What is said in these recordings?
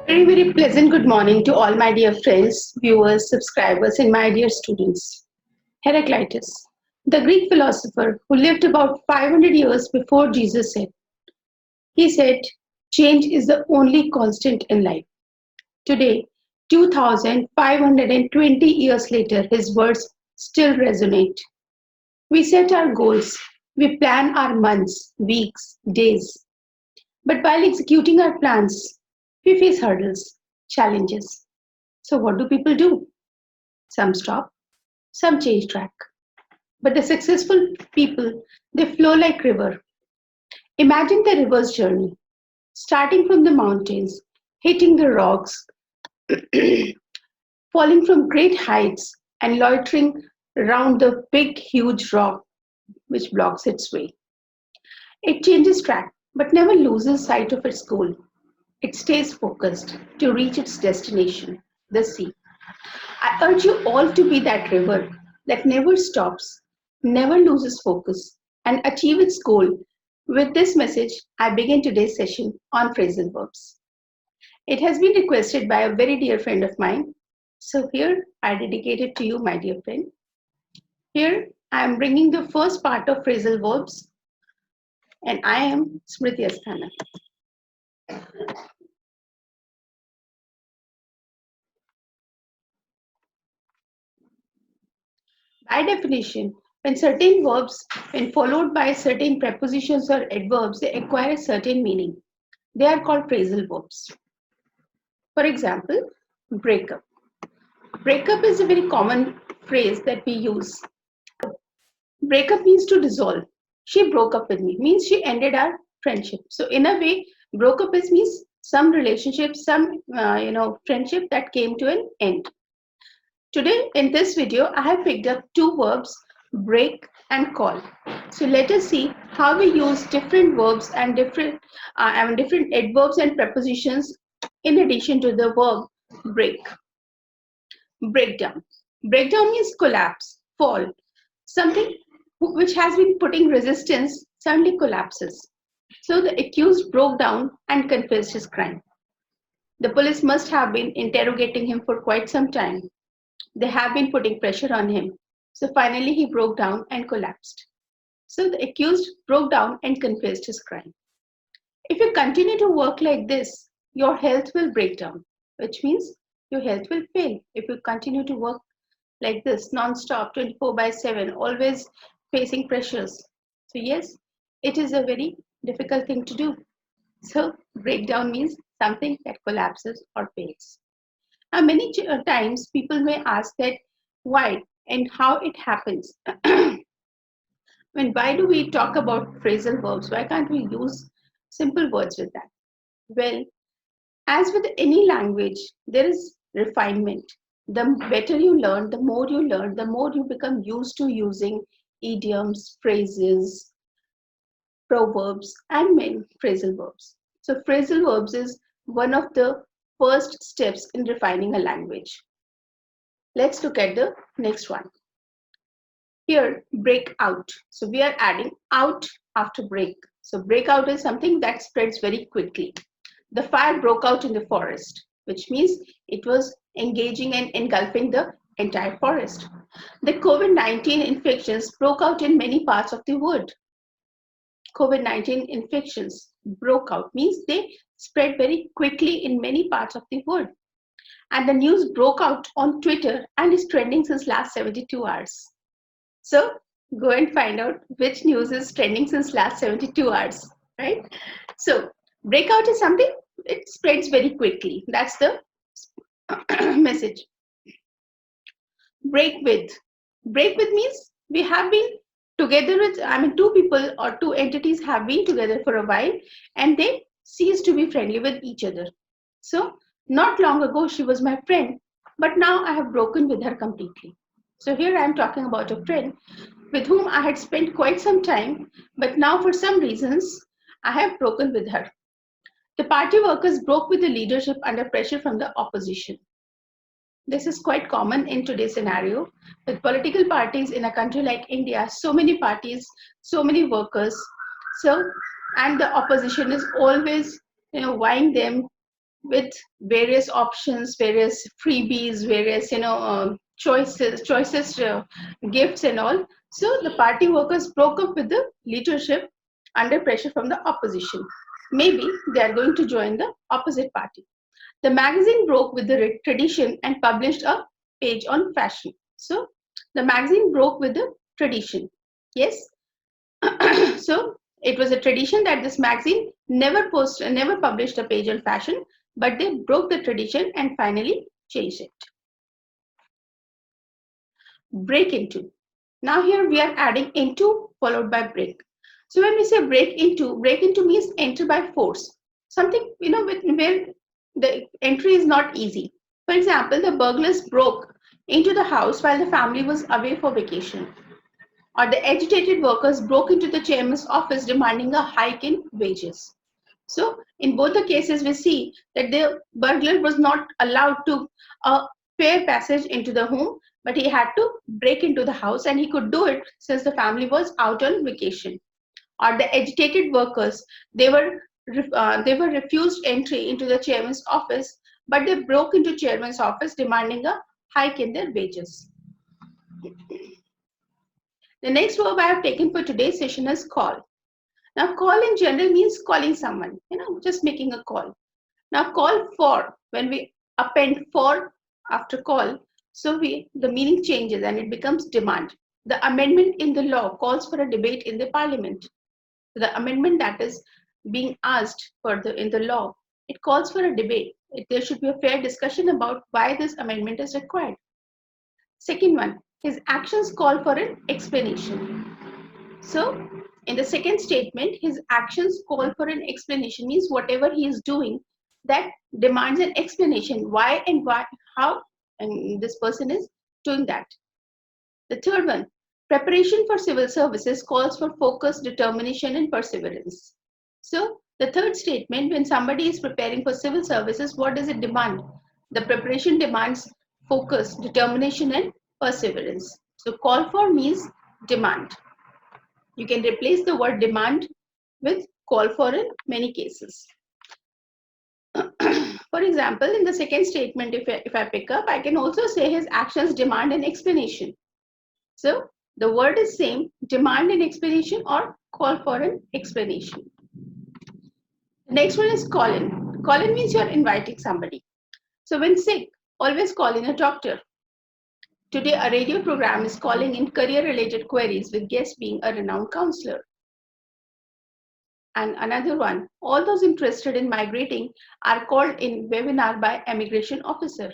Very pleasant good morning to all my dear friends, viewers, subscribers, and my dear students. Heraclitus, the Greek philosopher who lived about 500 years before Jesus said, change is the only constant in life. Today, 2520 years later, his words still resonate. We set our goals, we plan our months, weeks, days. But while executing our plans, we face hurdles, challenges. So, what do people do? Some stop, some change track. But the successful people, they flow like river. Imagine the river's journey, starting from the mountains, hitting the rocks, falling from great heights, and loitering around the big, huge rock which blocks its way. It changes track, but never loses sight of its goal. It stays focused to reach its destination, the sea. I urge you all to be that river that never stops, never loses focus, and achieve its goal. With this message, I begin today's session on phrasal verbs. It has been requested by a very dear friend of mine. So here I dedicate it to you, my dear friend. Here I am bringing the first part of phrasal verbs, and I am Smriti Asthana. By definition, when certain verbs, when followed by certain prepositions or adverbs, they acquire a certain meaning. They are called phrasal verbs. For example, breakup. Breakup is a very common phrase that we use. Breakup means to dissolve. She broke up with me, means she ended our friendship. So in a way, broke up is means some relationship, some friendship that came to an end. Today in this video, I have picked up two verbs, break and call. So let us see how we use different verbs and different adverbs and prepositions in addition to the verb break. Breakdown. Breakdown means collapse, fall. Something which has been putting resistance suddenly collapses. So the accused broke down and confessed his crime. The police must have been interrogating him for quite some time. They have been putting pressure on him. So finally he broke down and collapsed. So the accused broke down and confessed his crime. If you continue to work like this, your health will break down, which means your health will fail. If you continue to work like this, non-stop, 24/7, always facing pressures. So yes, it is a very difficult thing to do. So breakdown means something that collapses or fails. Now, many times people may ask that why and how it happens. Why do we talk about phrasal verbs? Why can't we use simple words with that? Well, as with any language, there is refinement. The better you learn, the more you learn, the more you become used to using idioms, phrases, proverbs, and many phrasal verbs. So phrasal verbs is one of the first steps in refining a language. Let's look at the next one. Here, break out. So we are adding out after break. So breakout is something that spreads very quickly. The fire broke out in the forest, which means it was engaging and engulfing the entire forest. The COVID-19 infections broke out in many parts of the world. COVID-19 infections broke out means they spread very quickly in many parts of the world. And the news broke out on Twitter and is trending since last 72 hours. So go and find out which news is trending since last 72 hours, right? So breakout is something, it spreads very quickly. That's the message. Break with. Break with means we have been together with, two people or two entities have been together for a while and they cease to be friendly with each other. So not long ago, she was my friend, but now I have broken with her completely. So here I am talking about a friend with whom I had spent quite some time, but now for some reasons, I have broken with her. The party workers broke with the leadership under pressure from the opposition. This is quite common in today's scenario with political parties in a country like India, so many parties, so many workers. So and the opposition is always, vying them with various options, various freebies, various, choices, gifts and all. So the party workers broke up with the leadership under pressure from the opposition. Maybe they are going to join the opposite party. The magazine broke with the tradition and published a page on fashion. So the magazine broke with the tradition. Yes. So it was a tradition that this magazine never published a page on fashion, but they broke the tradition and finally changed it. Break into. Now here we are adding into followed by break. So when we say break into means enter by force. Something, where the entry is not easy. For example, the burglars broke into the house while the family was away for vacation. Or the agitated workers broke into the chairman's office demanding a hike in wages. So in both the cases, we see that the burglar was not allowed to fair passage into the home, but he had to break into the house, and he could do it since the family was out on vacation. Or the agitated workers, they were refused entry into the chairman's office, but they broke into chairman's office demanding a hike in their wages. The next verb I have taken for today's session is call. Now, call in general means calling someone, just making a call. Now, call for, when we append for after call, so the meaning changes and it becomes demand. The amendment in the law calls for a debate in the parliament. The amendment that is being asked for in the law, it calls for a debate. There should be a fair discussion about why this amendment is required. Second one, his actions call for an explanation. So, in the second statement, his actions call for an explanation, means whatever he is doing that demands an explanation why and how and this person is doing that. The third one, preparation for civil services calls for focus, determination, and perseverance. So, the third statement, when somebody is preparing for civil services, what does it demand? The preparation demands focus, determination, and perseverance. So, call for means demand. You can replace the word demand with call for in many cases. For example, in the second statement, if I pick up, I can also say his actions demand an explanation. So the word is same, demand an explanation or call for an explanation. The next one is call in. Call in means you're inviting somebody. So when sick, always call in a doctor. Today, a radio program is calling in career-related queries with guests being a renowned counselor. And another one, all those interested in migrating are called in webinar by immigration officer.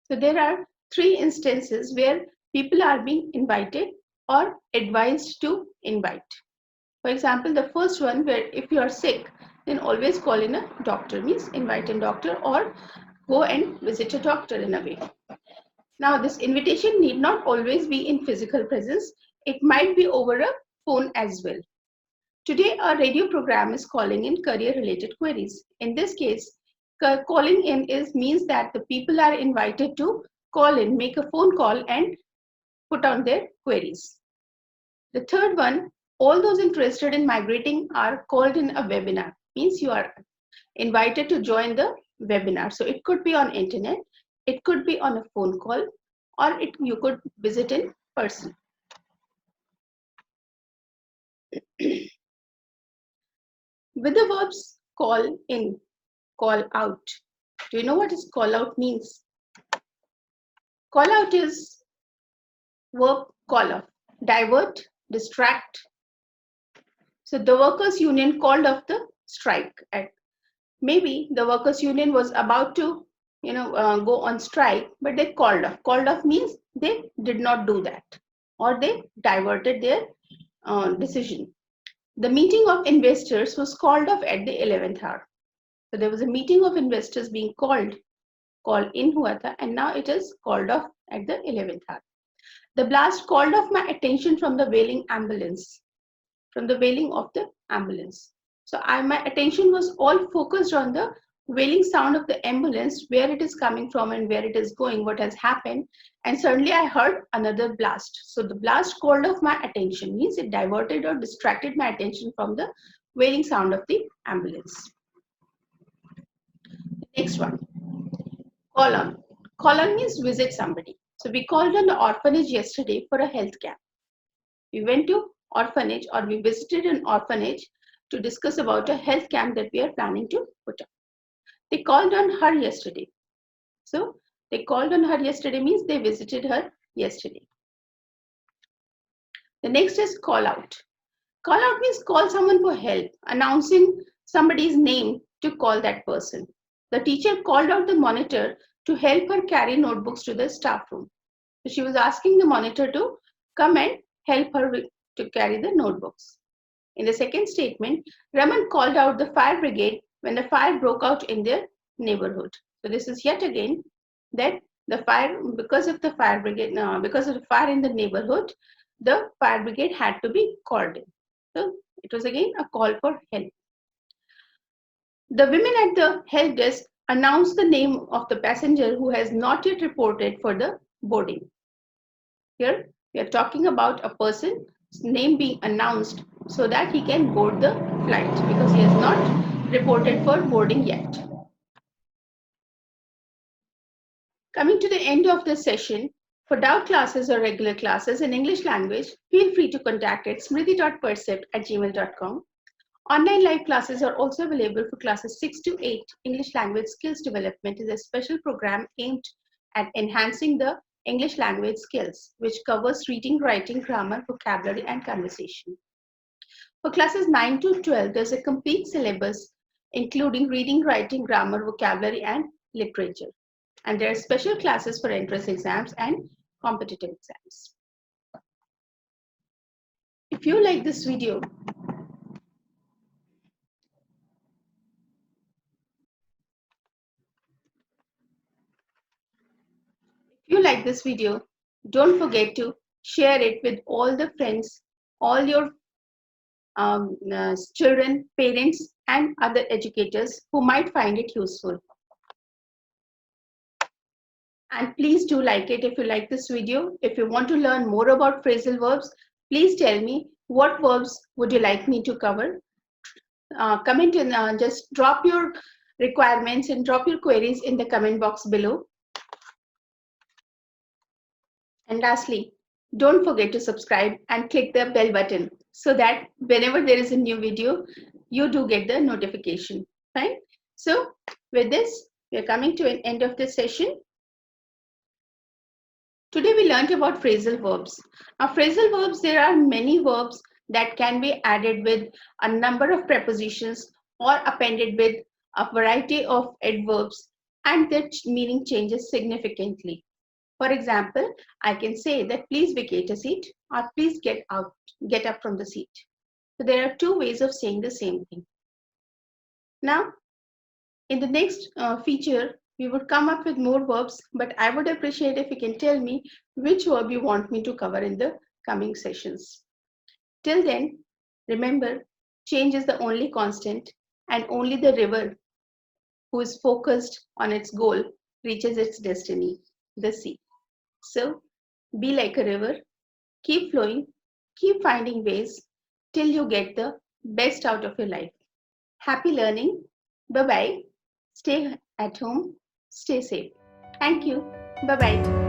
So there are three instances where people are being invited or advised to invite. For example, the first one, where if you are sick, then always call in a doctor, means invite a doctor or go and visit a doctor in a way. Now, this invitation need not always be in physical presence. It might be over a phone as well. Today, our radio program is calling in career-related queries. In this case, calling in means that the people are invited to call in, make a phone call and put on their queries. The third one, all those interested in migrating are called in a webinar, means you are invited to join the webinar. So it could be on internet, it could be on a phone call, or you could visit in person. With the verbs call in, call out. Do you know what is call out means? Call out is verb call off, divert, distract. So the workers' union called off the strike. Maybe the workers' union was about to, go on strike, but they called off. Called off means they did not do that, or they diverted their decision. The meeting of investors was called off at the 11th hour. So there was a meeting of investors being called in hua tha, and now it is called off at the 11th hour. The blast called off my attention from the wailing ambulance, from the wailing of the ambulance. So my attention was all focused on the wailing sound of the ambulance, where it is coming from and where it is going, what has happened. And suddenly I heard another blast. So the blast called off my attention, means it diverted or distracted my attention from the wailing sound of the ambulance. Next one, call on. Call on means visit somebody. So we called on the orphanage yesterday for a health camp. We went to orphanage, or we visited an orphanage to discuss about a health camp that we are planning to put up. They called on her yesterday. So they called on her yesterday means they visited her yesterday. The next is call out. Call out means call someone for help, announcing somebody's name to call that person. The teacher called out the monitor to help her carry notebooks to the staff room. So she was asking the monitor to come and help her to carry the notebooks. In the second statement, Raman called out the fire brigade when the fire broke out in their neighborhood. So this is yet again that the fire, because of the fire brigade, because of the fire in the neighborhood, the fire brigade had to be called in. So it was again a call for help. The women at the help desk announced the name of the passenger who has not yet reported for the boarding. Here we are talking about a person's name being announced so that he can board the flight because he has not reported for boarding yet. Coming to the end of this session, for doubt classes or regular classes in English language, feel free to contact at smriti.percept@gmail.com. Online live classes are also available for classes 6 to 8. English language skills development is a special program aimed at enhancing the English language skills, which covers reading, writing, grammar, vocabulary, and conversation. For classes 9 to 12, there's a complete syllabus including reading, writing, grammar, vocabulary, and literature. And there are special classes for entrance exams and competitive exams. If you like this video, don't forget to share it with all the friends, all your children, parents, and other educators who might find it useful. And please do like it if you like this video. If you want to learn more about phrasal verbs, please tell me what verbs would you like me to cover. Comment and just drop your requirements and drop your queries in the comment box below. And lastly, don't forget to subscribe and click the bell button so that whenever there is a new video, you do get the notification, right? So with this, we are coming to an end of this session. Today we learned about phrasal verbs. Now phrasal verbs, there are many verbs that can be added with a number of prepositions or appended with a variety of adverbs, and their meaning changes significantly. For example, I can say that please vacate a seat or please get up from the seat. So there are two ways of saying the same thing. Now, in the next feature, we would come up with more verbs, but I would appreciate if you can tell me which verb you want me to cover in the coming sessions. Till then, remember, change is the only constant, and only the river who is focused on its goal reaches its destiny, the sea. So be like a river, keep flowing, keep finding ways till you get the best out of your life. Happy learning. Bye-bye. Stay at home. Stay safe. Thank you. Bye-bye.